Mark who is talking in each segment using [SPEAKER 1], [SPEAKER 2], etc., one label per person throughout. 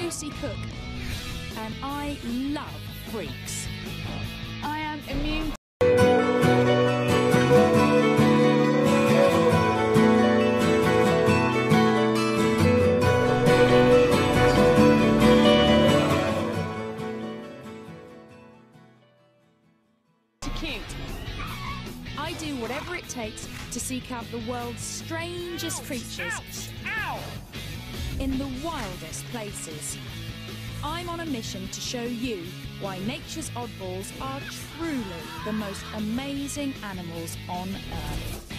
[SPEAKER 1] Lucy Cook, and I love freaks.
[SPEAKER 2] I am immune. Cute.
[SPEAKER 1] I do whatever it takes to seek out the world's strangest creatures.
[SPEAKER 2] Ouch! Ow!
[SPEAKER 1] In the wildest places. I'm on a mission to show you why nature's oddballs are truly the most amazing animals on Earth.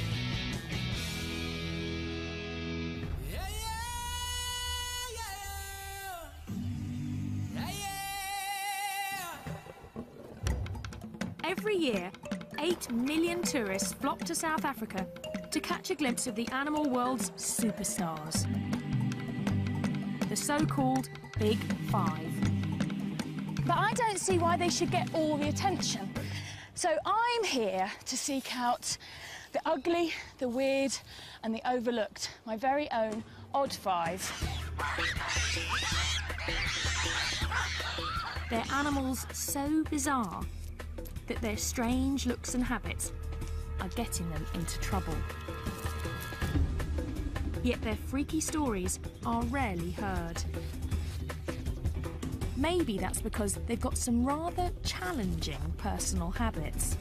[SPEAKER 1] Every year, 8 million tourists flock to South Africa to catch a glimpse of the animal world's superstars. The so-called Big Five.
[SPEAKER 2] But I don't see why they should get all the attention. So I'm here to seek out the ugly, the weird, and the overlooked. My very own odd five.
[SPEAKER 1] They're animals so bizarre that their strange looks and habits are getting them into trouble. Yet their freaky stories are rarely heard. Maybe that's because they've got some rather challenging personal habits.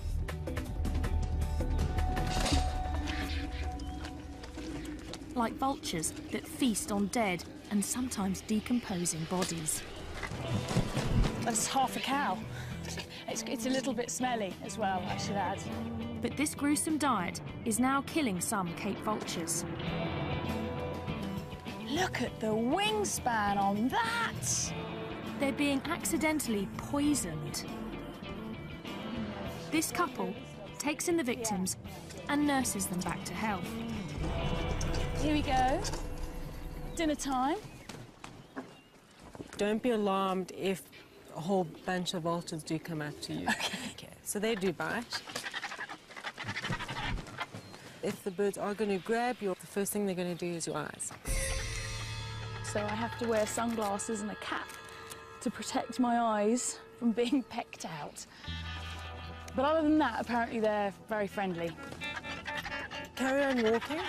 [SPEAKER 1] Like vultures that feast on dead and sometimes decomposing bodies.
[SPEAKER 2] That's half a cow. It's a little bit smelly as well, I should add.
[SPEAKER 1] But this gruesome diet is now killing some Cape vultures.
[SPEAKER 2] Look at the wingspan on that!
[SPEAKER 1] They're being accidentally poisoned. This couple takes in the victims and nurses them back to health.
[SPEAKER 2] Here we go. Dinner time.
[SPEAKER 3] Don't be alarmed if a whole bunch of vultures do come up to you. Okay. So they do bite. If the birds are going to grab you, the first thing they're going to do is your eyes.
[SPEAKER 2] So I have to wear sunglasses and a cap to protect my eyes from being pecked out. But other than that, apparently they're very friendly.
[SPEAKER 3] Carry on walking.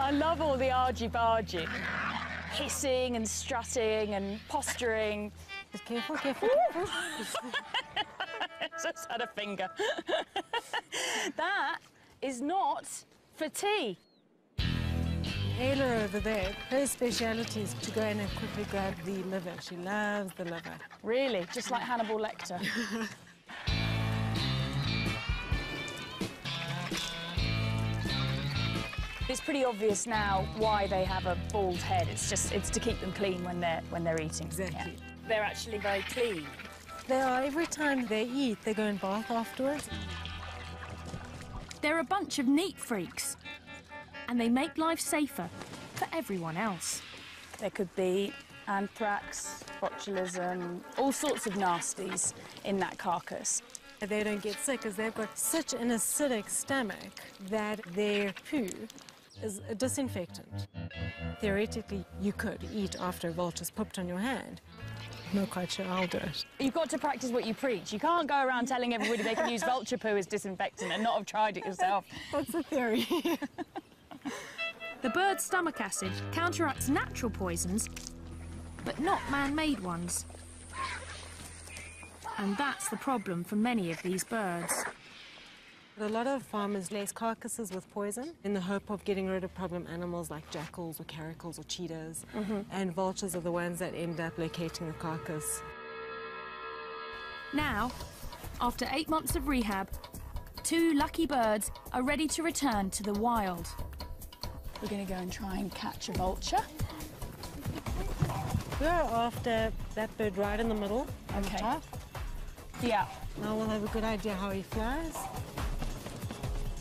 [SPEAKER 2] I love all the argy-bargy. Hissing and strutting and posturing.
[SPEAKER 3] Just careful, careful, careful.
[SPEAKER 2] Just had a finger. That is not for tea.
[SPEAKER 3] Ayla over there, her speciality is to go in and quickly grab the liver. She loves the liver.
[SPEAKER 2] Really? Just like Hannibal Lecter? It's pretty obvious now why they have a bald head. It's to keep them clean when they're eating.
[SPEAKER 3] Exactly.
[SPEAKER 2] Yeah. They're actually very clean.
[SPEAKER 3] They are. Every time they eat, they go and bath afterwards.
[SPEAKER 1] They're a bunch of neat freaks, and they make life safer for everyone else.
[SPEAKER 2] There could be anthrax, botulism, all sorts of nasties in that carcass.
[SPEAKER 3] They don't get sick because they've got such an acidic stomach that their poo is a disinfectant. Theoretically, you could eat after a vulture's pooped on your hand. I'm not quite sure I'll do it.
[SPEAKER 2] You've got to practice what you preach. You can't go around telling everybody they can use vulture poo as disinfectant and not have tried it yourself.
[SPEAKER 3] That's the theory.
[SPEAKER 1] The bird's stomach acid counteracts natural poisons, but not man-made ones. And that's the problem for many of these birds.
[SPEAKER 3] A lot of farmers lace carcasses with poison in the hope of getting rid of problem animals like jackals or caracals or cheetahs. And vultures are the ones that end up locating the carcass.
[SPEAKER 1] Now, after 8 months of rehab, 2 lucky birds are ready to return to the wild.
[SPEAKER 2] We're going to go and try and catch a vulture.
[SPEAKER 3] We're after that bird right in the middle, on the top.
[SPEAKER 2] Yeah.
[SPEAKER 3] Now we'll have a good idea how he flies.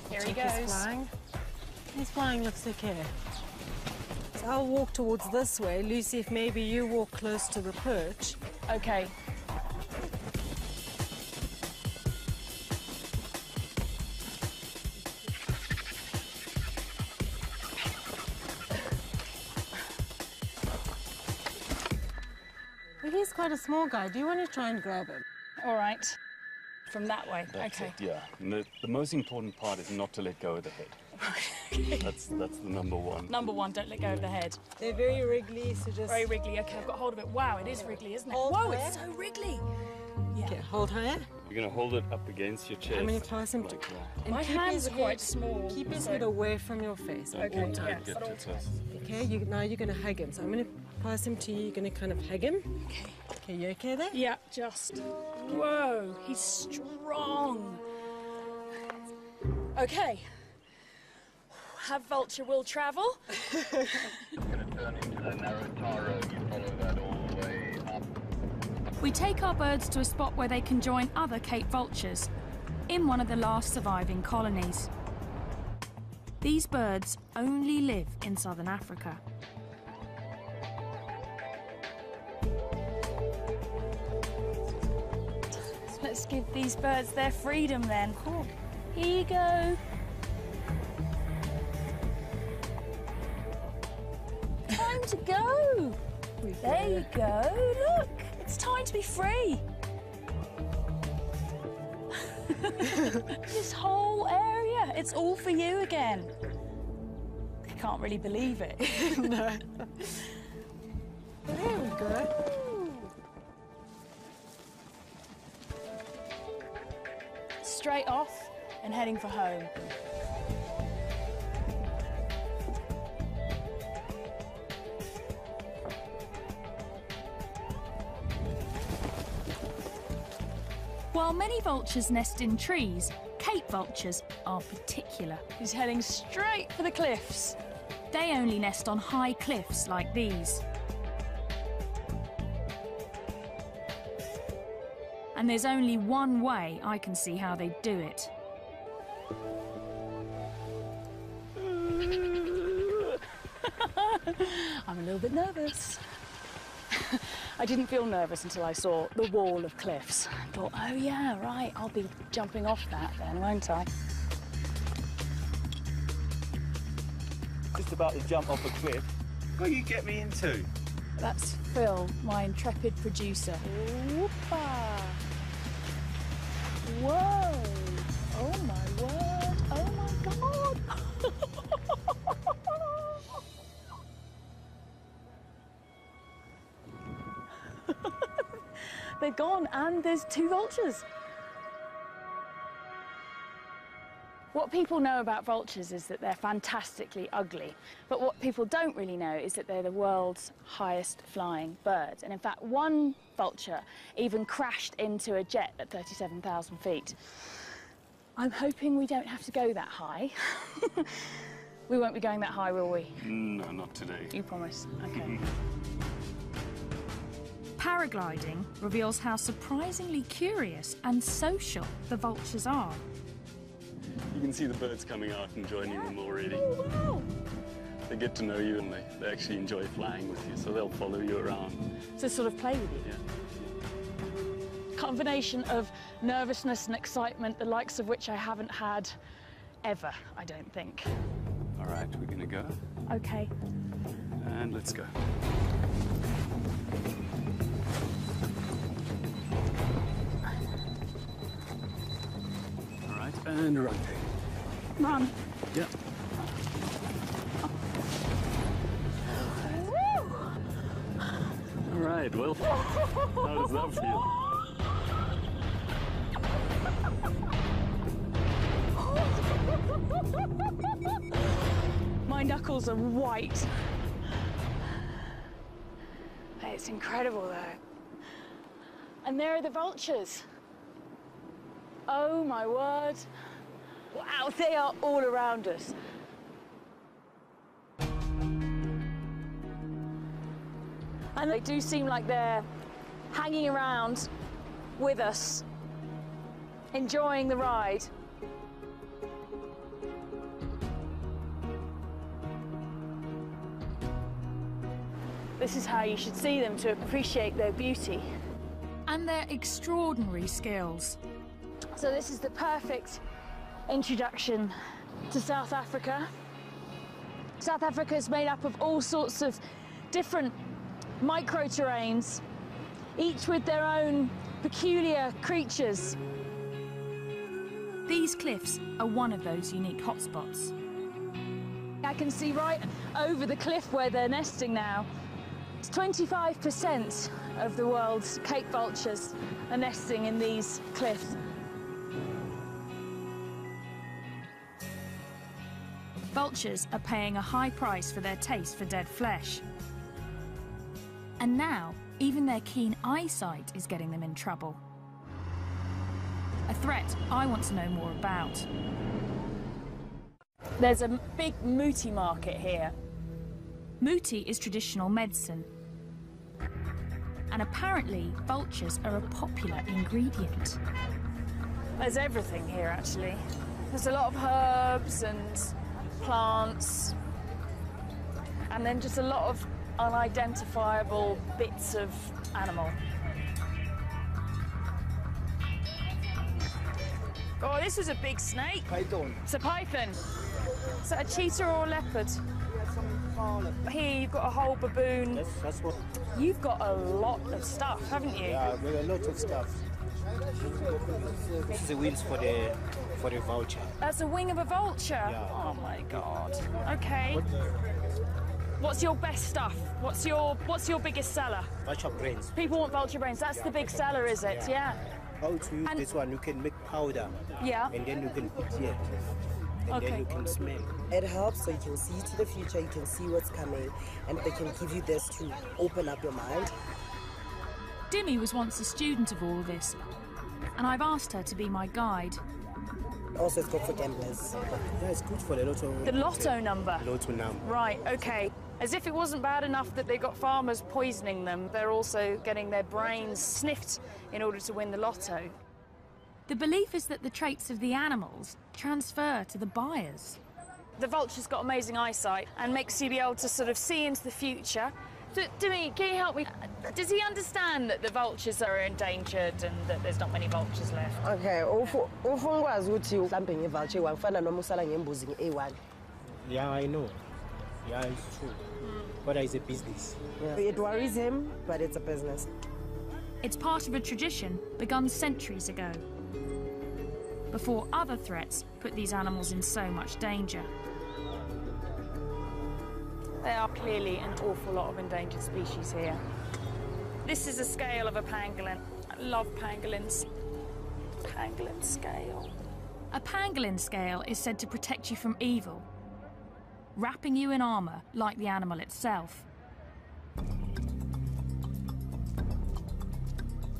[SPEAKER 2] Here he
[SPEAKER 3] Check
[SPEAKER 2] goes.
[SPEAKER 3] He's flying. He's flying, looks okay. So I'll walk towards this way. Lucy, if maybe you walk close to the perch.
[SPEAKER 2] Okay.
[SPEAKER 3] quite a small guy. Do you want to try and grab him?
[SPEAKER 2] All right. From that way.
[SPEAKER 4] That's
[SPEAKER 2] okay.
[SPEAKER 4] it, yeah. And the most important part is not to let go of the head. That's the number one.
[SPEAKER 2] Number one, don't let go of the head.
[SPEAKER 3] They're very wriggly, so just...
[SPEAKER 2] Very wriggly. Okay, I've got hold of it. Wow, it is wriggly, isn't it?
[SPEAKER 3] Hold
[SPEAKER 2] Whoa,
[SPEAKER 3] higher.
[SPEAKER 2] it's so wriggly. Yeah.
[SPEAKER 3] Okay, hold higher.
[SPEAKER 4] You're going to hold it up against your chest.
[SPEAKER 3] I'm going to clasp him
[SPEAKER 4] like that.
[SPEAKER 3] And
[SPEAKER 2] My
[SPEAKER 3] keep
[SPEAKER 2] hands
[SPEAKER 3] his
[SPEAKER 2] are quite
[SPEAKER 3] head-
[SPEAKER 2] small,
[SPEAKER 3] Keep his
[SPEAKER 2] so-
[SPEAKER 3] head away from your face.
[SPEAKER 4] Don't
[SPEAKER 2] Okay,
[SPEAKER 4] all time
[SPEAKER 2] yeah,
[SPEAKER 4] get
[SPEAKER 2] at all
[SPEAKER 4] too close.
[SPEAKER 3] Okay, now you're going to hug him. So I'm going to pass him to you. You're going to kind of hug him.
[SPEAKER 2] Okay.
[SPEAKER 3] Okay, you okay there?
[SPEAKER 2] Yeah, just. Whoa, he's strong. Okay. Have vulture will travel.
[SPEAKER 5] Going to turn into the narrow tar road. You follow that all the way up.
[SPEAKER 1] We take our birds to a spot where they can join other Cape vultures, in one of the last surviving colonies. These birds only live in southern Africa.
[SPEAKER 2] Let's give these birds their freedom then. Cool. Here you go. Time to go. There you go. Look, it's time to be free. This whole area, it's all for you again. I can't really believe it.
[SPEAKER 3] No. There we go.
[SPEAKER 2] Straight off and heading for home.
[SPEAKER 1] While many vultures nest in trees, Cape vultures are particular.
[SPEAKER 2] He's heading straight for the cliffs.
[SPEAKER 1] They only nest on high cliffs like these. And there's only one way I can see how they do it.
[SPEAKER 2] I'm a little bit nervous. I didn't feel nervous until I saw the wall of cliffs. I thought, oh yeah, right, I'll be jumping off that then, won't I?
[SPEAKER 4] Just about to jump off a cliff. What you get me into?
[SPEAKER 2] That's Phil, my intrepid producer. Whoopa! Whoa! Oh my word! Oh my god! They're gone, and there's two vultures. What people know about vultures is that they're fantastically ugly, but what people don't really know is that they're the world's highest flying bird. And in fact, one vulture even crashed into a jet at 37,000 feet. I'm hoping we don't have to go that high. We won't be going that high, will we?
[SPEAKER 4] No, not today.
[SPEAKER 2] You promise? Okay.
[SPEAKER 1] Paragliding reveals how surprisingly curious and social the vultures are.
[SPEAKER 4] You can see the birds coming out and joining them already.
[SPEAKER 2] Oh, wow!
[SPEAKER 4] They get to know you and they actually enjoy flying with you, so they'll follow you around.
[SPEAKER 2] To sort of play with you.
[SPEAKER 4] Yeah.
[SPEAKER 2] Combination of nervousness and excitement, the likes of which I haven't had ever, I don't think.
[SPEAKER 4] All right, we're gonna go,
[SPEAKER 2] Okay.
[SPEAKER 4] and let's go. All right, and rotate.
[SPEAKER 2] Run.
[SPEAKER 4] Yeah. All right, well, how does that feel?
[SPEAKER 2] My knuckles are white. It's incredible though. And there are the vultures. Oh my word. Wow, they are all around us. And they do seem like they're hanging around with us, enjoying the ride. This is how you should see them to appreciate their beauty.
[SPEAKER 1] And their extraordinary skills.
[SPEAKER 2] So this is the perfect introduction to South Africa. South Africa is made up of all sorts of different micro-terrains, each with their own peculiar creatures.
[SPEAKER 1] These cliffs are one of those unique hotspots.
[SPEAKER 2] I can see right over the cliff where they're nesting now. It's 25% of the world's Cape vultures are nesting in these cliffs.
[SPEAKER 1] Vultures are paying a high price for their taste for dead flesh. And now, even their keen eyesight is getting them in trouble. A threat I want to know more about.
[SPEAKER 2] There's a big muti market here.
[SPEAKER 1] Muti is traditional medicine. And apparently, vultures are a popular ingredient.
[SPEAKER 2] There's everything here, actually. There's a lot of herbs and plants, and then just a lot of unidentifiable bits of animal. Oh, this was a big snake.
[SPEAKER 6] Python.
[SPEAKER 2] It's a python. Is that a cheetah or a leopard? Here you've got a whole baboon.
[SPEAKER 6] That's what.
[SPEAKER 2] You've got a lot of stuff, haven't you?
[SPEAKER 6] Yeah, we have a lot of stuff. This is the wings for the vulture.
[SPEAKER 2] That's a wing of a vulture?
[SPEAKER 6] Yeah.
[SPEAKER 2] Oh my God. Okay. What's your best stuff? What's your biggest seller?
[SPEAKER 6] Vulture brains.
[SPEAKER 2] People want vulture brains. That's the big seller, is it? Yeah.
[SPEAKER 6] How to use
[SPEAKER 2] And-
[SPEAKER 6] this one? You can make powder.
[SPEAKER 2] Yeah.
[SPEAKER 6] And then you can put here. And then you can smell.
[SPEAKER 7] It helps so you can see to the future, you can see what's coming, and they can give you this to open up your mind.
[SPEAKER 1] Dimmy was once a student of all this, and I've asked her to be my guide.
[SPEAKER 7] Also, it's good for gamblers.
[SPEAKER 6] Yeah, it's good for the lotto.
[SPEAKER 2] The lotto number.
[SPEAKER 6] Lotto number.
[SPEAKER 2] Right, okay. As if it wasn't bad enough that they got farmers poisoning them, they're also getting their brains sniffed in order to win the lotto.
[SPEAKER 1] The belief is that the traits of the animals transfer to the buyers.
[SPEAKER 2] The vulture's got amazing eyesight and makes you be able to sort of see into the future. Dimmy, can you help me? Does he understand that the vultures are endangered and that there's not many vultures left?
[SPEAKER 7] Okay, ufungwazi ukuthi mhlambe ngevulture wangifana noma usala ngembuzi nge-A1.
[SPEAKER 6] Yeah, I know. Yeah, it's true. But it's a business.
[SPEAKER 7] Yeah. It worries him, but it's a business.
[SPEAKER 1] It's part of a tradition begun centuries ago, before other threats put these animals in so much danger.
[SPEAKER 2] There are clearly an awful lot of endangered species here. This is a scale of a pangolin. I love pangolins. Pangolin scale.
[SPEAKER 1] A pangolin scale is said to protect you from evil, wrapping you in armour like the animal itself.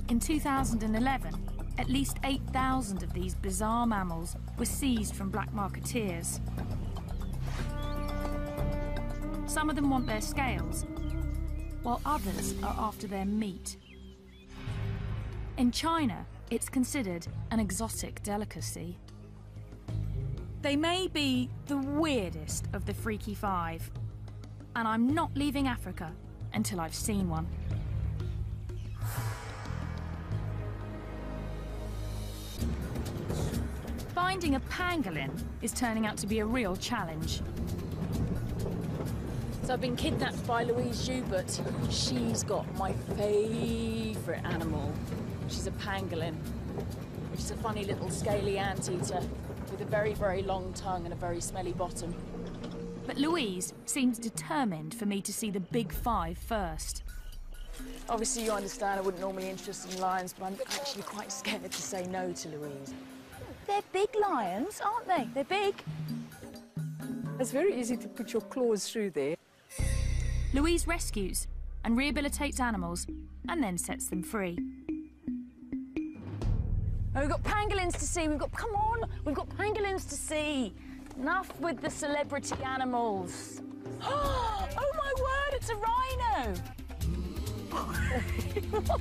[SPEAKER 1] In 2011, at least 8,000 of these bizarre mammals were seized from black marketeers. Some of them want their scales, while others are after their meat. In China, it's considered an exotic delicacy. They may be the weirdest of the Freaky Five, and I'm not leaving Africa until I've seen one. Finding a pangolin is turning out to be a real challenge.
[SPEAKER 2] So I've been kidnapped by Louise Joubert. She's got my favourite animal. She's a pangolin, which is a funny little scaly anteater with a very, very long tongue and a very smelly bottom.
[SPEAKER 1] But Louise seems determined for me to see the big five first.
[SPEAKER 2] Obviously, you understand I wouldn't normally be interested in lions, but I'm actually quite scared to say no to Louise. They're big lions, aren't they? They're big.
[SPEAKER 8] It's very easy to put your claws through there.
[SPEAKER 1] Louise rescues and rehabilitates animals and then sets them free.
[SPEAKER 2] Oh, we've got pangolins to see. Come on, we've got pangolins to see. Enough with the celebrity animals. Oh my word, it's a rhino.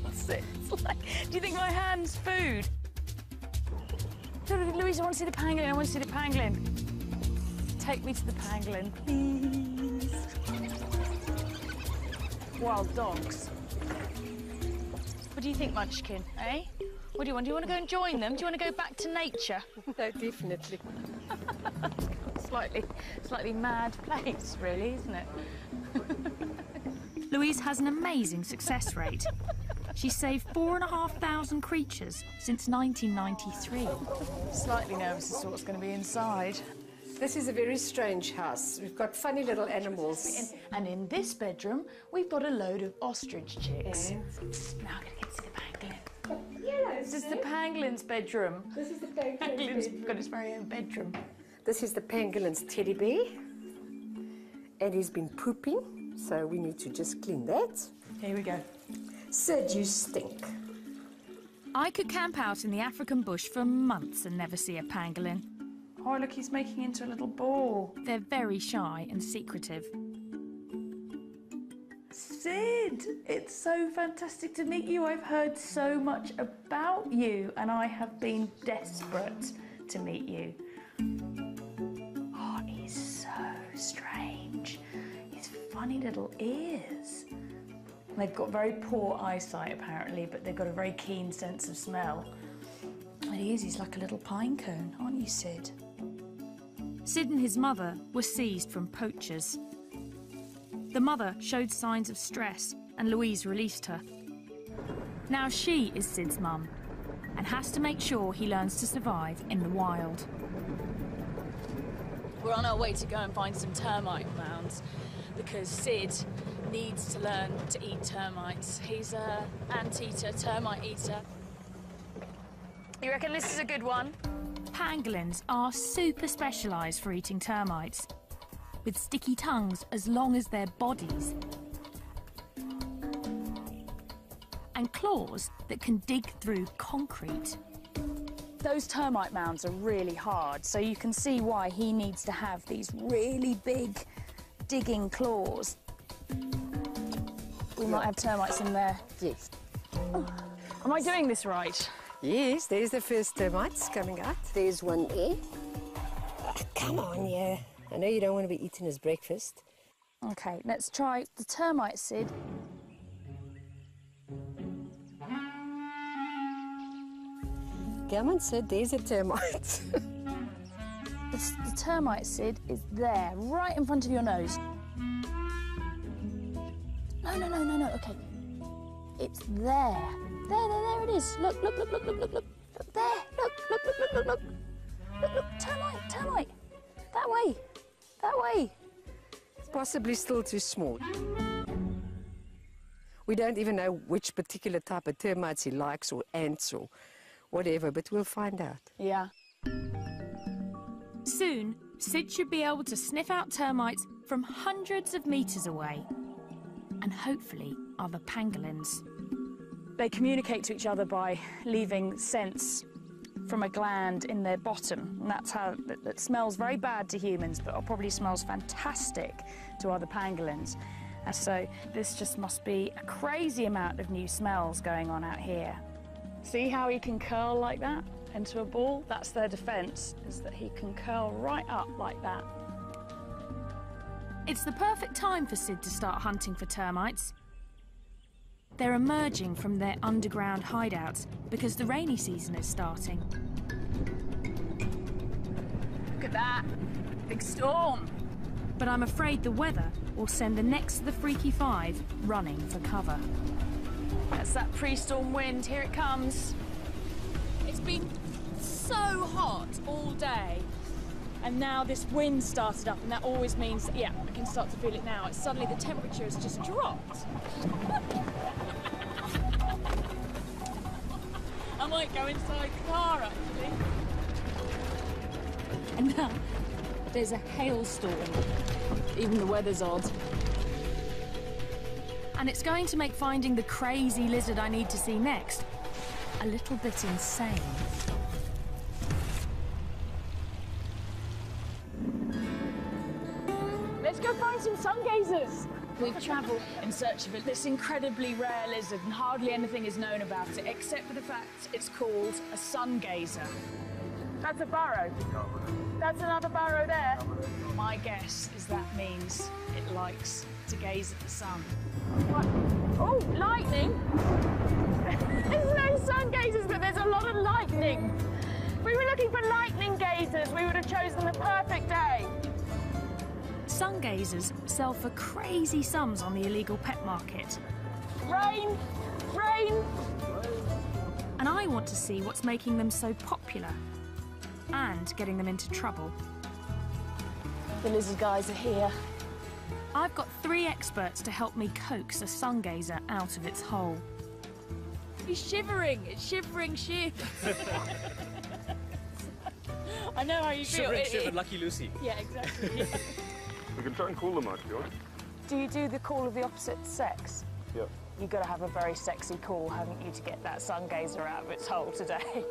[SPEAKER 2] What's it? It's like, do you think my hand's food? Louise, I want to see the pangolin. I want to see the pangolin. Take me to the pangolin, please. Wild dogs. What do you think, Munchkin, eh? What do you want? Do you want to go and join them? Do you want to go back to nature?
[SPEAKER 8] No, definitely.
[SPEAKER 2] Slightly mad place, really, isn't it?
[SPEAKER 1] Louise has an amazing success rate. She's saved 4,500 creatures since 1993.
[SPEAKER 2] Slightly nervous as to what's going to be inside.
[SPEAKER 8] This is a very strange house. We've got funny little animals.
[SPEAKER 2] And in this bedroom, we've got a load of ostrich chicks. Now I'm going to get to the pangolin.
[SPEAKER 8] Yes.
[SPEAKER 2] This is the pangolin's bedroom.
[SPEAKER 8] This is the pangolin's
[SPEAKER 2] Pangolin's
[SPEAKER 8] bedroom.
[SPEAKER 2] got his very own bedroom.
[SPEAKER 8] This is the pangolin's teddy bear. And he's been pooping, so we need to just clean that.
[SPEAKER 2] Here we go.
[SPEAKER 8] Sid, you stink.
[SPEAKER 1] I could camp out in the African bush for months and never see a pangolin.
[SPEAKER 2] Oh, look, he's making into a little ball.
[SPEAKER 1] They're very shy and secretive.
[SPEAKER 2] Sid, it's so fantastic to meet you. I've heard so much about you, and I have been desperate to meet you. Oh, he's so strange. His funny little ears. They've got very poor eyesight, apparently, but they've got a very keen sense of smell. And he's like a little pine cone, aren't you, Sid?
[SPEAKER 1] Sid and his mother were seized from poachers. The mother showed signs of stress and Louise released her. Now she is Sid's mum and has to make sure he learns to survive in the wild.
[SPEAKER 2] We're on our way to go and find some termite mounds because Sid needs to learn to eat termites. He's an anteater, termite eater. You reckon this is a good one?
[SPEAKER 1] Pangolins are super specialised for eating termites, with sticky tongues as long as their bodies, and claws that can dig through concrete.
[SPEAKER 2] Those termite mounds are really hard, so you can see why he needs to have these really big digging claws. We might have termites in there.
[SPEAKER 8] Yes.
[SPEAKER 2] Oh. Am I doing this right?
[SPEAKER 8] Yes, there's the first termites coming out.
[SPEAKER 7] There's one there. Oh, come on, yeah. I know you don't want to be eating his breakfast.
[SPEAKER 2] Okay, let's try the termite, Sid.
[SPEAKER 8] Come on, Sid, there's a termite.
[SPEAKER 2] The termite, Sid, is there, right in front of your nose. No, okay. It's there. There it is. Look. Look there. Look. Look, termite. That way.
[SPEAKER 8] It's possibly still too small. We don't even know which particular type of termites he likes, or ants, or whatever, but we'll find out.
[SPEAKER 2] Yeah.
[SPEAKER 1] Soon, Sid should be able to sniff out termites from hundreds of metres away. And hopefully other pangolins.
[SPEAKER 2] They communicate to each other by leaving scents from a gland in their bottom. And that's how it smells very bad to humans, but it probably smells fantastic to other pangolins. And so this just must be a crazy amount of new smells going on out here. See how he can curl like that into a ball? That's their defence, is that he can curl right up like that.
[SPEAKER 1] It's the perfect time for Sid to start hunting for termites. They're emerging from their underground hideouts because the rainy season is starting.
[SPEAKER 2] Look at that, big storm.
[SPEAKER 1] But I'm afraid the weather will send the next of the Freaky Five running for cover.
[SPEAKER 2] That's that pre-storm wind, here it comes. It's been so hot all day. And now this wind started up, and that always means, yeah, I can start to feel it now. It's suddenly the temperature has just dropped. I might go inside the car, actually. And now there's a hailstorm. Even the weather's odd.
[SPEAKER 1] And it's going to make finding the crazy lizard I need to see next a little bit insane.
[SPEAKER 2] Let's go find some sun gazers. We've travelled in search of this incredibly rare lizard, and hardly anything is known about it, except for the fact it's called a sun gazer. That's a burrow. That's another burrow there. My guess is that means it likes to gaze at the sun. What? Oh, lightning! There's no sun gazers, but there's a lot of lightning. If we were looking for lightning gazers, we would have chosen the perfect day.
[SPEAKER 1] Sun gazers sell for crazy sums on the illegal pet market.
[SPEAKER 2] Rain! brain.
[SPEAKER 1] And I want to see what's making them so popular and getting them into trouble.
[SPEAKER 2] The lizard guys are here.
[SPEAKER 1] I've got 3 experts to help me coax a sun gazer out of its hole.
[SPEAKER 2] He's shivering. It's shivering shit. I know how you feel.
[SPEAKER 9] Shivering, Lucky Lucy.
[SPEAKER 2] Yeah, exactly.
[SPEAKER 4] We can try and call them out, if you want.
[SPEAKER 2] Do you do the call of the opposite sex?
[SPEAKER 4] Yeah.
[SPEAKER 2] You've got to have a very sexy call, haven't you, to get that sun gazer out of its hole today?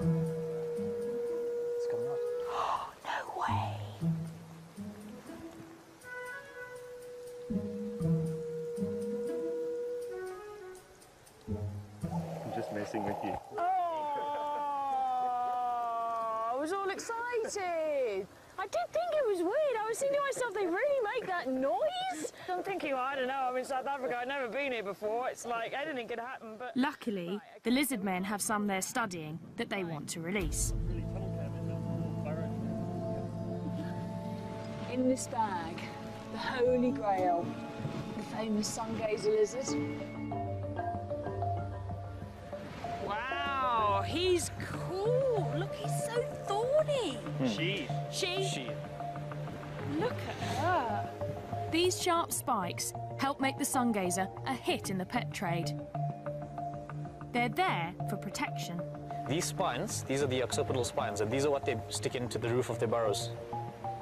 [SPEAKER 9] It's coming out.
[SPEAKER 2] No way.
[SPEAKER 4] I'm just messing with you.
[SPEAKER 2] Oh, I was all excited. I did think it was weird. I was thinking to myself, they really make that noise? I'm thinking, well, I don't know, I'm in South Africa, I've never been here before. It's like anything could happen, but...
[SPEAKER 1] Luckily, the lizard men have some they're studying that they want to release.
[SPEAKER 2] In this bag, the Holy Grail, the famous sun gazer lizard. Wow, he's cool. Look, he's so thorny.
[SPEAKER 9] She.
[SPEAKER 2] Look at her.
[SPEAKER 1] These sharp spikes help make the sun gazer a hit in the pet trade. They're there for protection.
[SPEAKER 9] These spines, these are the occipital spines, and these are what they stick into the roof of their burrows,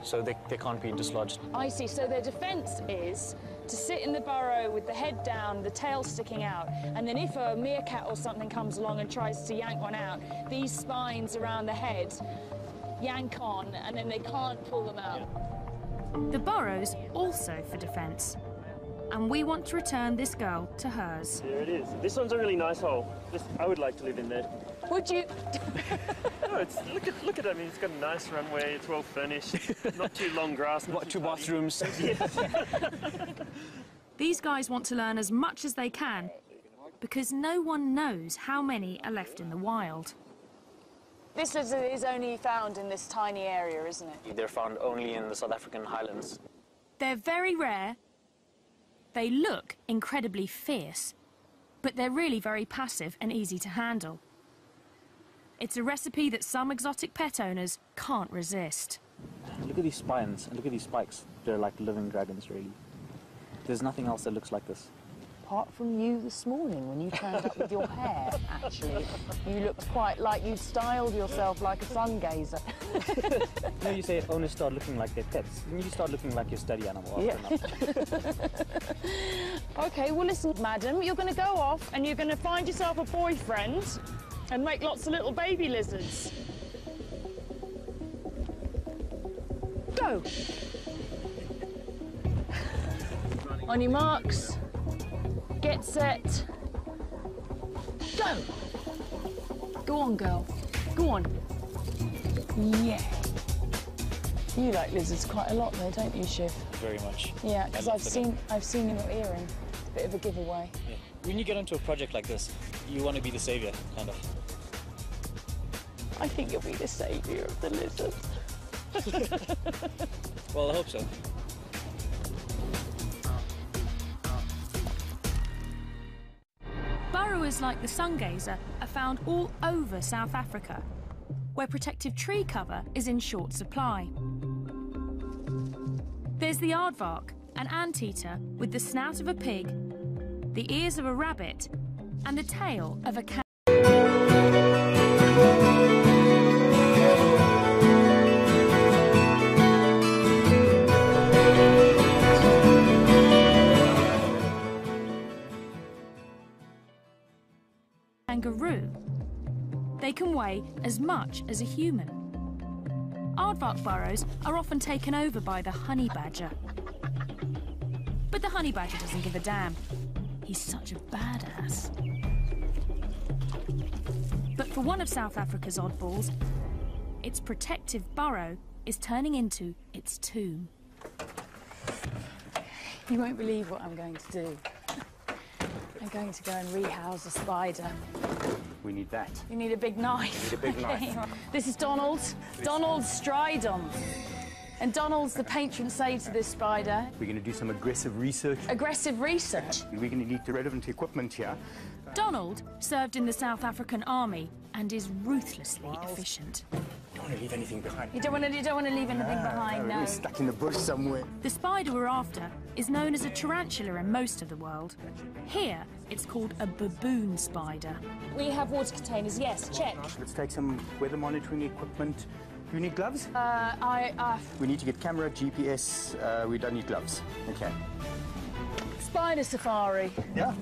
[SPEAKER 9] so they can't be dislodged.
[SPEAKER 2] I see, so their defence is to sit in the burrow with the head down, the tail sticking out, and then if a meerkat or something comes along and tries to yank one out, these spines around the head yank on, and then they can't pull them out.
[SPEAKER 9] Yeah.
[SPEAKER 1] The burrow's also for defence. And we want to return this girl to hers.
[SPEAKER 10] There it is. This one's a really nice hole. I would like to live in there.
[SPEAKER 2] Would you?
[SPEAKER 10] No, look at it. I mean, it's got a nice runway. It's well furnished. Not too long grass.
[SPEAKER 9] What, 2 bathrooms?
[SPEAKER 1] These guys want to learn as much as they can because no one knows how many are left in the wild.
[SPEAKER 2] This lizard is only found in this tiny area, isn't it?
[SPEAKER 9] They're found only in the South African highlands.
[SPEAKER 1] They're very rare. They look incredibly fierce, but they're really very passive and easy to handle. It's a recipe that some exotic pet owners can't resist.
[SPEAKER 11] Look at these spines and look at these spikes. They're like living dragons, really. There's nothing else that looks like this.
[SPEAKER 12] Apart from you this morning when you turned up with your hair, actually. You looked quite like you'd styled yourself like a sun gazer.
[SPEAKER 11] You know, you say owners start looking like their pets. Then you start looking like your study animal after
[SPEAKER 2] OK, well, listen, madam, you're going to go off and you're going to find yourself a boyfriend and make lots of little baby lizards. Go! On your marks. Get set. Go! Go on, girl. Go on. Yeah. You like lizards quite a lot though, don't you, Shiv?
[SPEAKER 11] Very much.
[SPEAKER 2] Yeah, because I've seen your earring. Bit of a giveaway.
[SPEAKER 11] Yeah. When you get into a project like this, you want to be the saviour, kind of.
[SPEAKER 2] I think you'll be the saviour of the lizards.
[SPEAKER 11] Well, I hope so.
[SPEAKER 1] Burrowers like the sun gazer are found all over South Africa, where protective tree cover is in short supply. There's the aardvark, an anteater with the snout of a pig, the ears of a rabbit, and the tail of a cat. Kangaroo. They can weigh as much as a human. Aardvark burrows are often taken over by the honey badger. But the honey badger doesn't give a damn. He's such a badass. But for one of South Africa's oddballs, its protective burrow is turning into its tomb.
[SPEAKER 2] You won't believe what I'm going to do. I'm going to go and rehouse a spider.
[SPEAKER 11] We need that.
[SPEAKER 2] You need a big knife.
[SPEAKER 11] We need a big knife.
[SPEAKER 2] This is Donald. Donald Stridon. And Donald's the patron saint of this spider.
[SPEAKER 13] We're going to do some aggressive research.
[SPEAKER 2] Aggressive research?
[SPEAKER 13] We're going to need the relevant equipment here.
[SPEAKER 1] Donald served in the South African Army and is ruthlessly efficient.
[SPEAKER 13] Don't want to leave anything behind.
[SPEAKER 2] You don't want to leave anything behind, no.
[SPEAKER 13] We're stuck in the bush somewhere.
[SPEAKER 1] The spider we're after is known as a tarantula in most of the world. Here, it's called a baboon spider.
[SPEAKER 2] We have water containers, yes, check.
[SPEAKER 13] Let's take some weather monitoring equipment. Do you need gloves?
[SPEAKER 2] We
[SPEAKER 13] We need to get camera, GPS. We don't need gloves. Okay.
[SPEAKER 2] Spider safari.
[SPEAKER 13] Yeah.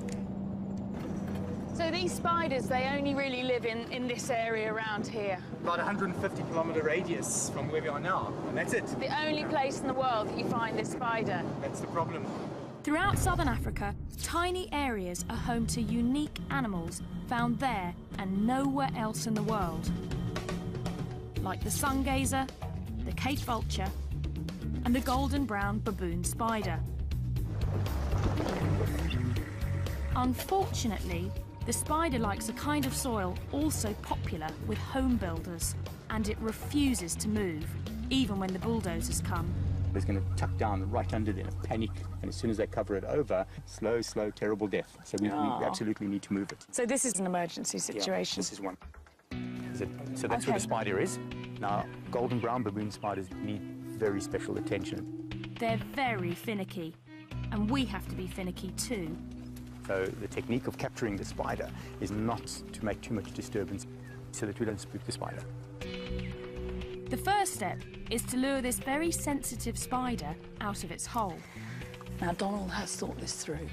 [SPEAKER 2] So these spiders, they only really live in this area around here.
[SPEAKER 13] About 150-kilometer radius from where we are now, and that's it.
[SPEAKER 2] The only place in the world that you find this spider.
[SPEAKER 13] That's the problem.
[SPEAKER 1] Throughout southern Africa, tiny areas are home to unique animals found there and nowhere else in the world. Like the sun gazer, the Cape vulture, and the golden brown baboon spider. Unfortunately, the spider likes a kind of soil also popular with home builders, and it refuses to move, even when the bulldozers come.
[SPEAKER 13] It's going to tuck down right under there, panic, and as soon as they cover it over, slow, terrible death. So we absolutely need to move it.
[SPEAKER 2] So this is an emergency situation?
[SPEAKER 13] Yeah, this is one. So that's where the spider is. Now, golden brown baboon spiders need very special attention.
[SPEAKER 1] They're very finicky, and we have to be finicky too.
[SPEAKER 13] So the technique of capturing the spider is not to make too much disturbance so that we don't spook the spider.
[SPEAKER 1] The first step is to lure this very sensitive spider out of its hole.
[SPEAKER 2] Now, Donald has thought this through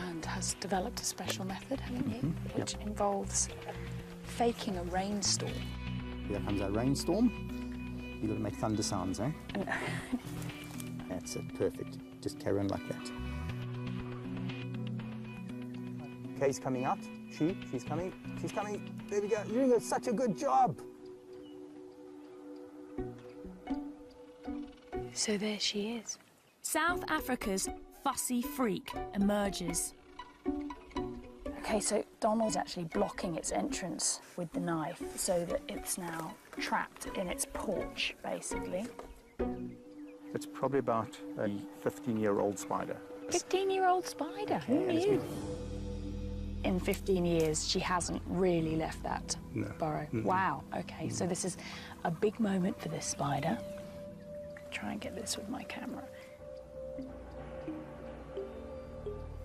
[SPEAKER 2] and has developed a special method, haven't you? Which involves faking a rainstorm.
[SPEAKER 13] Here comes our rainstorm. You've got to make thunder sounds, eh? That's it, perfect. Just carry on like that. Kay's coming out. She's coming. She's coming. There we go. You're doing such a good job.
[SPEAKER 2] So there she is.
[SPEAKER 1] South Africa's fussy freak emerges.
[SPEAKER 2] Okay, so Donald's actually blocking its entrance with the knife so that it's now trapped in its porch, basically.
[SPEAKER 13] It's probably about a 15-year-old spider.
[SPEAKER 2] 15-year-old spider? Who knew? In 15 years, she hasn't really left that burrow. Wow, okay, so this is a big moment for this spider. Try and get this with my camera.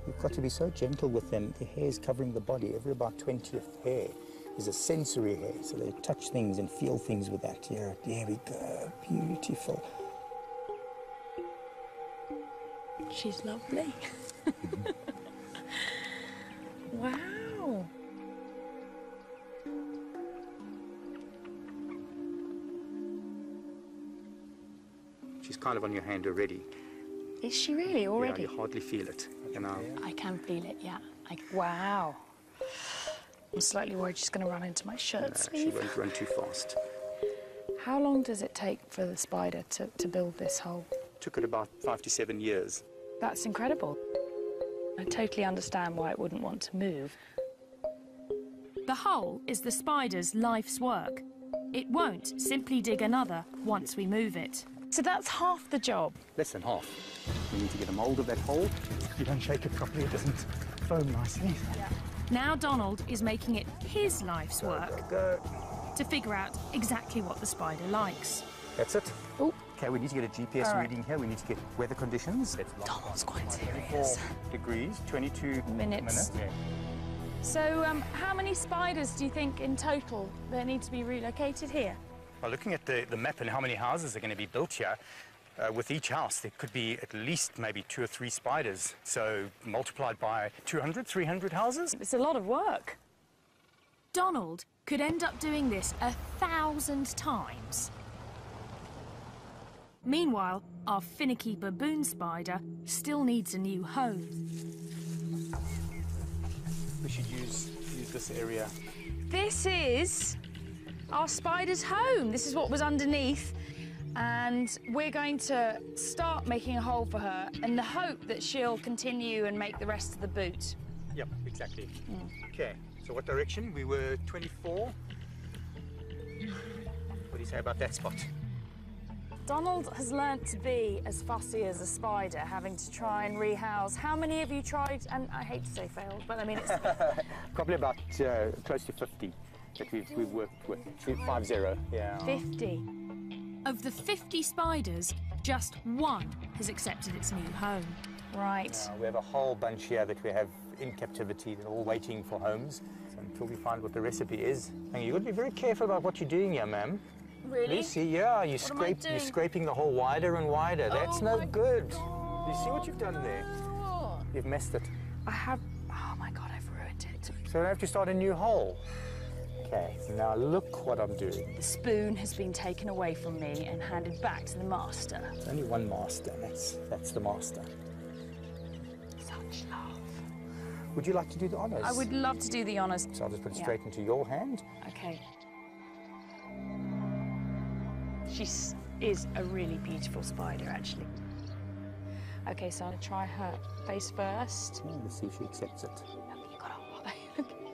[SPEAKER 13] You've got to be so gentle with them. The hair is covering the body. Every about 20th hair is a sensory hair, so they touch things and feel things with that. Here, there we go. Beautiful.
[SPEAKER 2] She's lovely. Wow.
[SPEAKER 13] She's kind of on your hand already.
[SPEAKER 2] Is she really already?
[SPEAKER 13] Yeah, you hardly feel it. You know.
[SPEAKER 2] I can feel it, yeah. Wow. I'm slightly worried she's going to run into my shirt sleeve.
[SPEAKER 13] She won't run too fast.
[SPEAKER 2] How long does it take for the spider to build this hole?
[SPEAKER 13] Took it about 5 to 7 years.
[SPEAKER 2] That's incredible. I totally understand why it wouldn't want to move.
[SPEAKER 1] The hole is the spider's life's work. It won't simply dig another once we move it.
[SPEAKER 2] So that's half the job?
[SPEAKER 13] Less than half. We need to get a mould of that hole. If you don't shake it properly, it doesn't foam nicely.
[SPEAKER 2] Yeah.
[SPEAKER 1] Now Donald is making it his life's work to figure out exactly what the spider likes.
[SPEAKER 13] That's it.
[SPEAKER 2] Ooh.
[SPEAKER 13] Okay, we need to get a GPS reading here. We need to get weather conditions.
[SPEAKER 2] Donald's quite serious.
[SPEAKER 13] 24 degrees, 22 minutes. Yeah.
[SPEAKER 2] So how many spiders do you think in total there need to be relocated here?
[SPEAKER 13] Well, looking at the map and how many houses are going to be built here, with each house there could be at least maybe 2 or 3 spiders. So multiplied by 200, 300 houses.
[SPEAKER 2] It's a lot of work.
[SPEAKER 1] Donald could end up doing this 1,000 times. Meanwhile, our finicky baboon spider still needs a new home.
[SPEAKER 13] We should use this area.
[SPEAKER 2] This is our spider's home. This is what was underneath. And we're going to start making a hole for her in the hope that she'll continue and make the rest of the boot.
[SPEAKER 13] Yep, exactly. Okay, so what direction? We were 24. What do you say about that spot?
[SPEAKER 2] Donald has learnt to be as fussy as a spider, having to try and rehouse. How many have you tried? And I hate to say failed, but I mean it's...
[SPEAKER 13] Probably about close to 50 that we've worked with. 50, yeah.
[SPEAKER 2] 50.
[SPEAKER 1] Of the 50 spiders, just one has accepted its new home.
[SPEAKER 2] Right.
[SPEAKER 13] We have a whole bunch here that we have in captivity. They're all waiting for homes. So until we find what the recipe is. And you've got to be very careful about what you're doing here, ma'am.
[SPEAKER 2] Really?
[SPEAKER 13] Lucy, yeah, you're scraping the hole wider and wider. That's no good. You see what you've done there? You've messed it.
[SPEAKER 2] I have... Oh, my God, I've ruined it.
[SPEAKER 13] So I have to start a new hole. Okay, now look what I'm doing.
[SPEAKER 2] The spoon has been taken away from me and handed back to the master.
[SPEAKER 13] There's only one master, and that's the master.
[SPEAKER 2] Such love.
[SPEAKER 13] Would you like to do the honours?
[SPEAKER 2] I would love to do the honours.
[SPEAKER 13] So I'll just put it straight into your hand.
[SPEAKER 2] Okay. She is a really beautiful spider, actually. Okay, so I'm going to try her face first.
[SPEAKER 13] Yeah, let's see if she accepts it.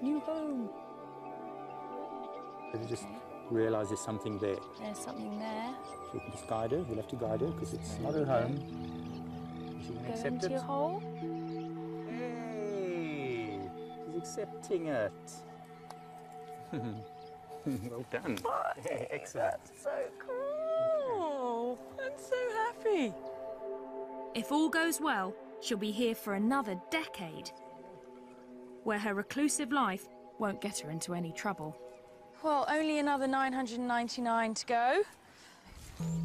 [SPEAKER 2] New home.
[SPEAKER 13] You just realise there's something there.
[SPEAKER 2] There's something there.
[SPEAKER 13] So you can just guide her. We'll have to guide her because it's not her home. Is she going to accept
[SPEAKER 2] into
[SPEAKER 13] it?
[SPEAKER 2] Your hole.
[SPEAKER 13] Hey, she's accepting it. Well done. Excellent.
[SPEAKER 2] That's so cool. I'm so happy.
[SPEAKER 1] If all goes well, she'll be here for another decade, where her reclusive life won't get her into any trouble.
[SPEAKER 2] Well, only another 999 to go.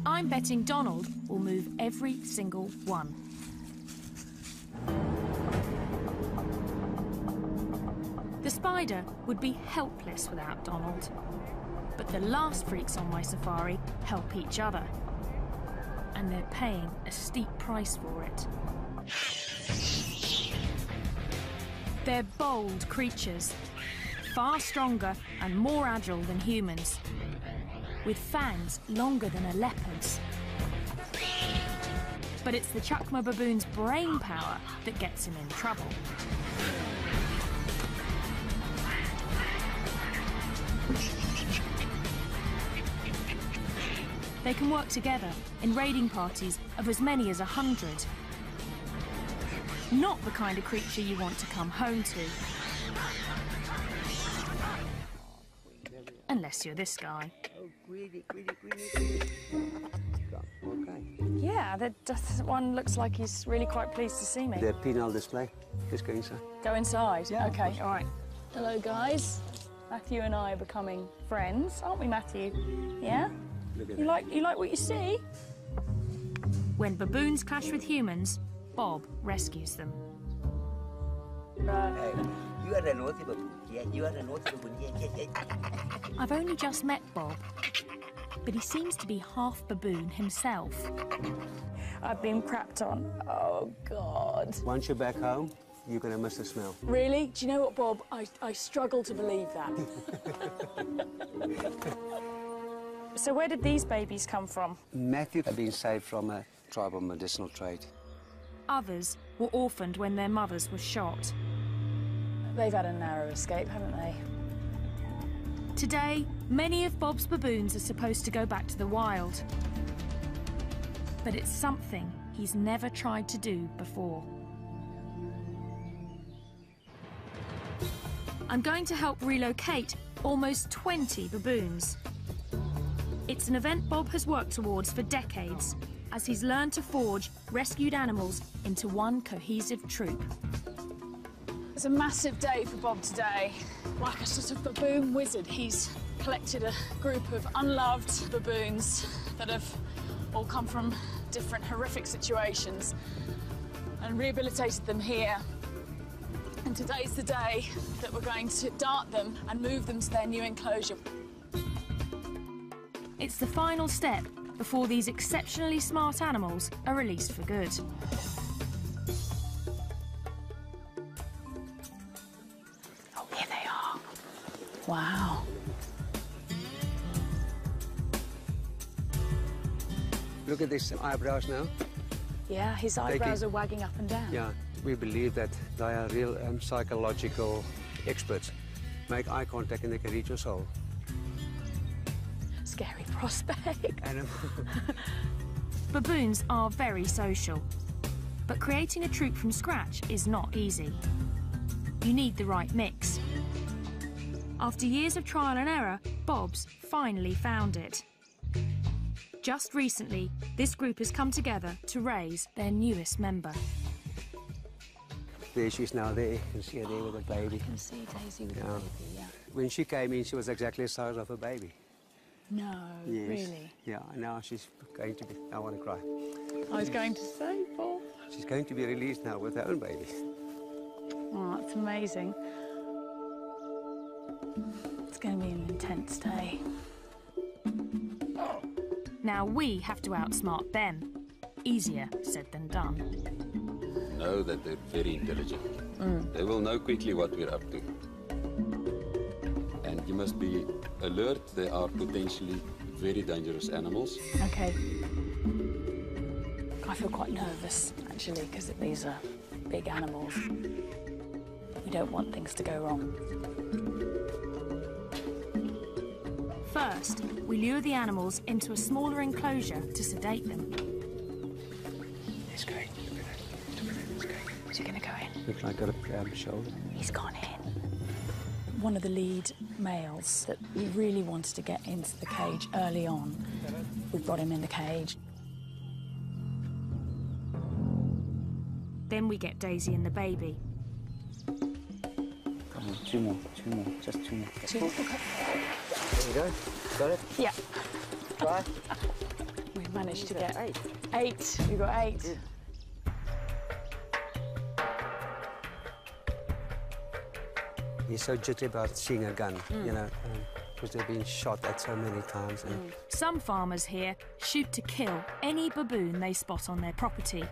[SPEAKER 1] I'm betting Donald will move every single one. The spider would be helpless without Donald. But the last freaks on my safari help each other. And they're paying a steep price for it. They're bold creatures, far stronger and more agile than humans, with fangs longer than a leopard's. But it's the Chukma baboon's brain power that gets him in trouble. They can work together in raiding parties of as many as 100. Not the kind of creature you want to come home to. Unless you're this guy.
[SPEAKER 2] Yeah, that one looks like he's really quite pleased to see me.
[SPEAKER 14] The penal display. Just go inside.
[SPEAKER 2] Go inside?
[SPEAKER 14] Yeah.
[SPEAKER 2] Okay, all right. Hello, guys. Matthew and I are becoming friends, aren't we, Matthew? Yeah? You like what you see?
[SPEAKER 1] When baboons clash with humans, Bob rescues them.
[SPEAKER 15] You are a naughty baboon. Yeah, you are a naughty baboon. Yeah.
[SPEAKER 1] I've only just met Bob, but he seems to be half baboon himself.
[SPEAKER 2] I've been crapped on. Oh, God.
[SPEAKER 14] Once you're back home, you're going to miss the smell.
[SPEAKER 2] Really? Do you know what, Bob? I struggle to believe that. So where did these babies come from?
[SPEAKER 14] Matthew had been saved from a tribal medicinal trade.
[SPEAKER 1] Others were orphaned when their mothers were shot.
[SPEAKER 2] They've had a narrow escape, haven't they?
[SPEAKER 1] Today, many of Bob's baboons are supposed to go back to the wild. But it's something he's never tried to do before. I'm going to help relocate almost 20 baboons. It's an event Bob has worked towards for decades, as he's learned to forge rescued animals into one cohesive troop.
[SPEAKER 2] It's a massive day for Bob today. Like a sort of baboon wizard, he's collected a group of unloved baboons that have all come from different horrific situations and rehabilitated them here. And today's the day that we're going to dart them and move them to their new enclosure.
[SPEAKER 1] It's the final step before these exceptionally smart animals are released for good.
[SPEAKER 2] Oh, here they are. Wow.
[SPEAKER 14] Look at these eyebrows now.
[SPEAKER 2] Yeah, his eyebrows are wagging up and down.
[SPEAKER 14] Yeah, we believe that they are real psychological experts. Make eye contact and they can reach your soul.
[SPEAKER 2] Scary prospect.
[SPEAKER 14] And
[SPEAKER 1] Baboons are very social, but creating a troop from scratch is not easy. You need the right mix. After years of trial and error, Bob's finally found it. Just recently, this group has come together to raise their newest member.
[SPEAKER 14] There she's now there. You can see her there with a baby.
[SPEAKER 2] You can see Daisy with a baby, yeah.
[SPEAKER 14] When she came in, she was exactly the size of a baby.
[SPEAKER 2] No,
[SPEAKER 14] Yes.
[SPEAKER 2] really?
[SPEAKER 14] Yeah, now she's going to be... I want to cry.
[SPEAKER 2] I was going to say, Bob.
[SPEAKER 14] She's going to be released now with her own baby.
[SPEAKER 2] Oh, that's amazing. It's going to be an intense day.
[SPEAKER 1] Now we have to outsmart them. Easier said than done.
[SPEAKER 16] Know that they're very intelligent. They will know quickly what we're up to. And you must be alert. They are potentially very dangerous animals.
[SPEAKER 2] Okay. I feel quite nervous, actually, because these are big animals. We don't want things to go wrong.
[SPEAKER 1] First, we lure the animals into a smaller enclosure to sedate them.
[SPEAKER 14] It's great. Look at that. Look at that. It's great.
[SPEAKER 2] Is he going to go in?
[SPEAKER 14] Looks like a shoulder.
[SPEAKER 2] He's gone in. One of the lead males that we really wanted to get into the cage early on, we've got him in the cage.
[SPEAKER 1] Then we get Daisy and the baby.
[SPEAKER 11] Come on, two more, just two more.
[SPEAKER 2] Two, okay.
[SPEAKER 14] There you go. Got it?
[SPEAKER 2] Yeah.
[SPEAKER 14] Right.
[SPEAKER 2] We've managed to get 8. We've got 8.
[SPEAKER 14] Good. He's so jittery about seeing a gun, you know, because they've been shot at so many times. And
[SPEAKER 1] Some farmers here shoot to kill any baboon they spot on their property.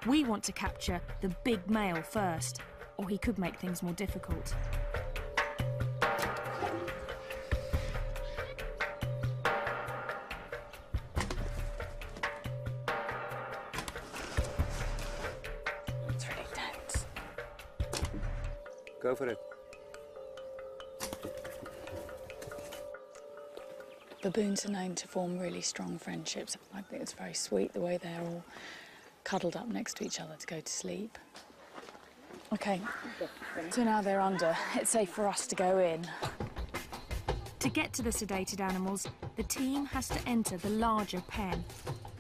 [SPEAKER 1] We want to capture the big male first, or he could make things more difficult.
[SPEAKER 2] It's really tense.
[SPEAKER 14] Go for it.
[SPEAKER 2] Baboons are known to form really strong friendships. I think it's very sweet the way they're all cuddled up next to each other to go to sleep. OK, so now they're under. It's safe for us to go in.
[SPEAKER 1] To get to the sedated animals, the team has to enter the larger pen,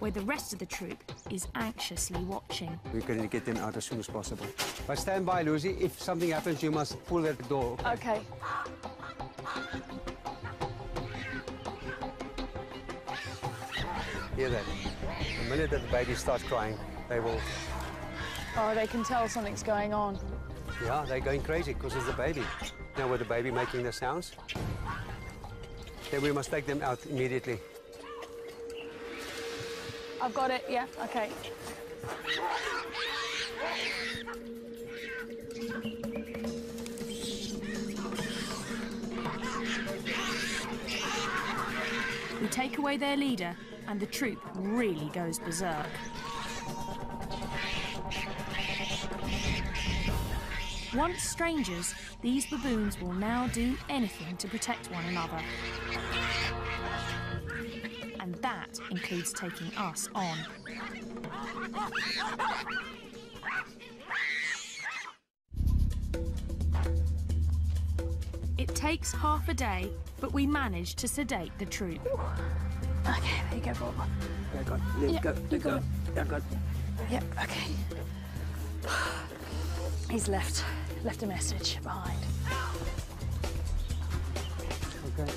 [SPEAKER 1] where the rest of the troop is anxiously watching.
[SPEAKER 14] We're going to get them out as soon as possible. But stand by, Lucy. If something happens, you must pull at the door.
[SPEAKER 2] OK.
[SPEAKER 14] Hear that? The minute that the baby starts crying, they will...
[SPEAKER 2] Oh, they can tell something's going on.
[SPEAKER 14] Yeah, they're going crazy because of the baby. Now with the baby making the sounds, then we must take them out immediately.
[SPEAKER 2] I've got it, yeah, OK.
[SPEAKER 1] We take away their leader, and the troop really goes berserk. Once strangers, these baboons will now do anything to protect one another. And that includes taking us on. It takes half a day, but we manage to sedate the troop.
[SPEAKER 2] OK, there you go, Bob.
[SPEAKER 14] Yeah, go. Let go. Let go. Yeah, go.
[SPEAKER 2] Yep, OK. He's left a message behind.
[SPEAKER 14] Okay.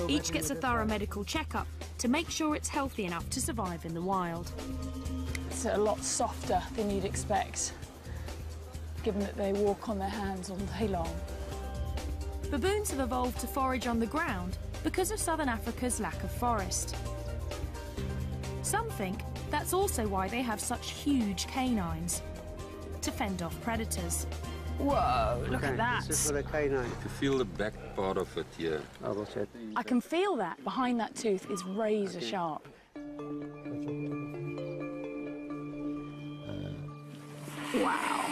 [SPEAKER 1] Each gets a thorough medical checkup to make sure it's healthy enough to survive in the wild.
[SPEAKER 2] It's a lot softer than you'd expect, given that they walk on their hands all day long.
[SPEAKER 1] Baboons have evolved to forage on the ground because of southern Africa's lack of forest. Some think that's also why they have such huge canines, to fend off predators.
[SPEAKER 2] Whoa, look at that.
[SPEAKER 14] This is for the canine.
[SPEAKER 16] To feel the back part of it here.
[SPEAKER 14] I will check.
[SPEAKER 2] I can feel that. Behind that tooth is razor sharp. Wow.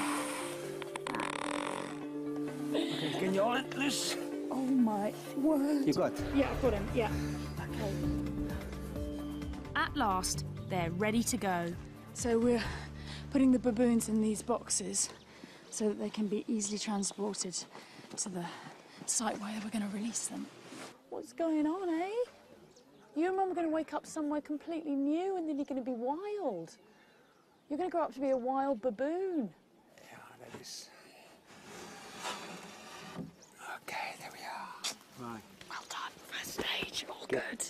[SPEAKER 14] Okay, can you hold it loose?
[SPEAKER 2] Oh my word.
[SPEAKER 14] You got?
[SPEAKER 2] Yeah, I've got him, yeah. Okay.
[SPEAKER 1] At last, they're ready to go.
[SPEAKER 2] So we're putting the baboons in these boxes so that they can be easily transported to the site where we're going to release them. What's going on, eh? You and Mum are going to wake up somewhere completely new and then you're going to be wild. You're going to grow up to be a wild baboon.
[SPEAKER 14] Yeah, that is... Okay, there we are. Right.
[SPEAKER 2] Well done, first stage, all good.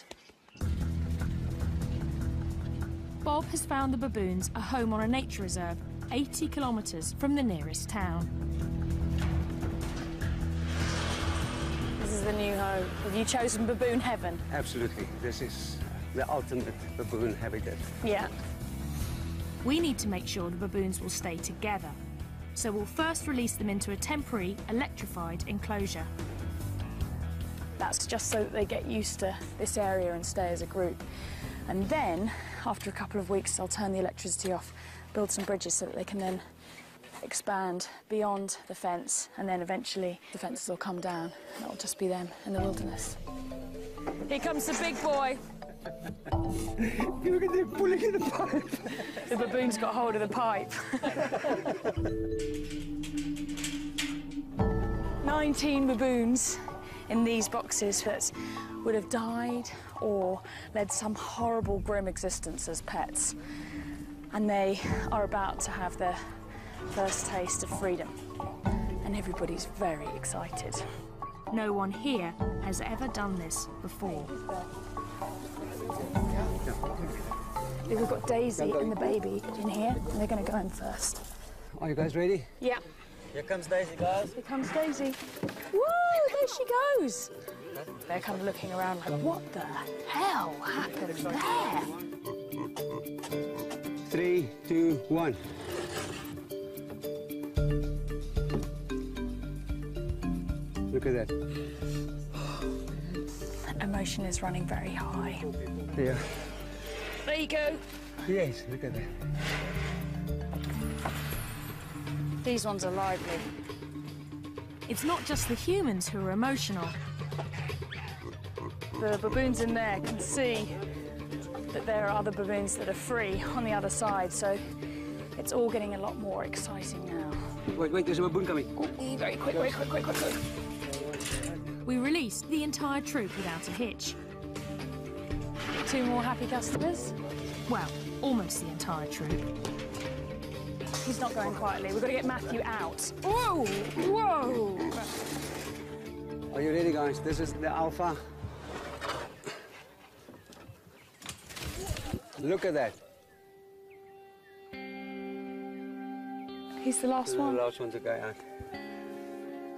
[SPEAKER 1] Bob has found the baboons a home on a nature reserve 80 kilometres from the nearest town.
[SPEAKER 2] This is the new home. Have you chosen baboon heaven?
[SPEAKER 14] Absolutely. This is the ultimate baboon habitat.
[SPEAKER 2] Yeah.
[SPEAKER 1] We need to make sure the baboons will stay together. So we'll first release them into a temporary, electrified enclosure.
[SPEAKER 2] That's just so that they get used to this area and stay as a group. And then, after a couple of weeks, they'll turn the electricity off, build some bridges so that they can then expand beyond the fence, and then eventually the fences will come down and it'll just be them in the wilderness. Here comes the big boy.
[SPEAKER 14] Look at them pulling in the pipe.
[SPEAKER 2] The baboon's got hold of the pipe. 19 baboons in these boxes that would have died or led some horrible, grim existence as pets. And they are about to have their first taste of freedom. And everybody's very excited.
[SPEAKER 1] No one here has ever done this before.
[SPEAKER 2] We've got Daisy and the baby in here, and they're going to go in first.
[SPEAKER 14] Are you guys ready?
[SPEAKER 2] Yeah.
[SPEAKER 15] Here comes Daisy, guys.
[SPEAKER 2] Here comes Daisy. Woo! There she goes. They're kind of looking around like, what the hell happened there?
[SPEAKER 14] 3, 2, 1. Look at that.
[SPEAKER 2] Emotion is running very high.
[SPEAKER 14] Yeah.
[SPEAKER 2] There you go.
[SPEAKER 14] Yes, look at that.
[SPEAKER 2] These ones are lively.
[SPEAKER 1] It's not just the humans who are emotional.
[SPEAKER 2] The baboons in there can see that there are other baboons that are free on the other side, so it's all getting a lot more exciting now.
[SPEAKER 14] Wait, there's a baboon coming.
[SPEAKER 2] Ooh, very quick, very quick, quick, quick, quick.
[SPEAKER 1] We released the entire troop without a hitch.
[SPEAKER 2] 2 more happy customers.
[SPEAKER 1] Well, almost the entire troop.
[SPEAKER 2] He's not going quietly. We've got to get Matthew out. Whoa! Whoa!
[SPEAKER 14] Are you ready, guys? This is the alpha. Look at that.
[SPEAKER 2] He's the last one.
[SPEAKER 14] The last one to go out.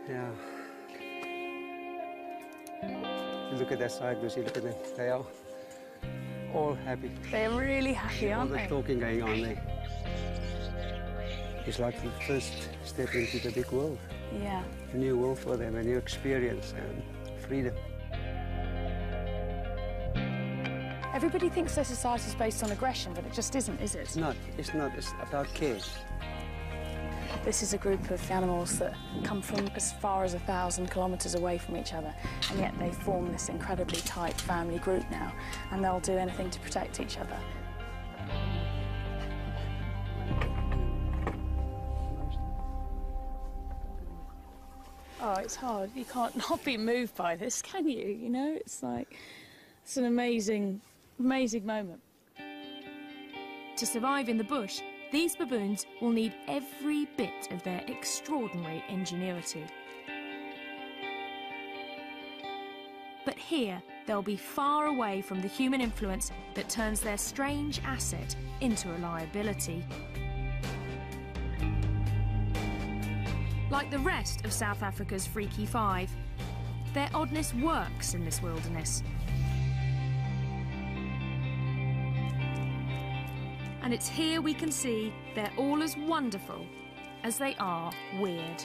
[SPEAKER 14] Yeah. Look at that side, Lucy. Look at them. They are all happy.
[SPEAKER 2] They're really happy, aren't
[SPEAKER 14] all
[SPEAKER 2] they?
[SPEAKER 14] the talking going on there. It's like the first step into the big world.
[SPEAKER 2] Yeah.
[SPEAKER 14] A new world for them, a new experience and freedom.
[SPEAKER 2] Everybody thinks their society is based on aggression, but it just isn't, is it?
[SPEAKER 14] It's not. It's about care.
[SPEAKER 2] This is a group of animals that come from as far as 1,000 kilometres away from each other, and yet they form this incredibly tight family group now, and they'll do anything to protect each other. Oh, it's hard. You can't not be moved by this, can you? You know, it's like, it's an amazing, amazing moment.
[SPEAKER 1] To survive in the bush, these baboons will need every bit of their extraordinary ingenuity. But here, they'll be far away from the human influence that turns their strange asset into a liability. Like the rest of South Africa's Freaky Five, their oddness works in this wilderness. And it's here we can see they're all as wonderful as they are weird.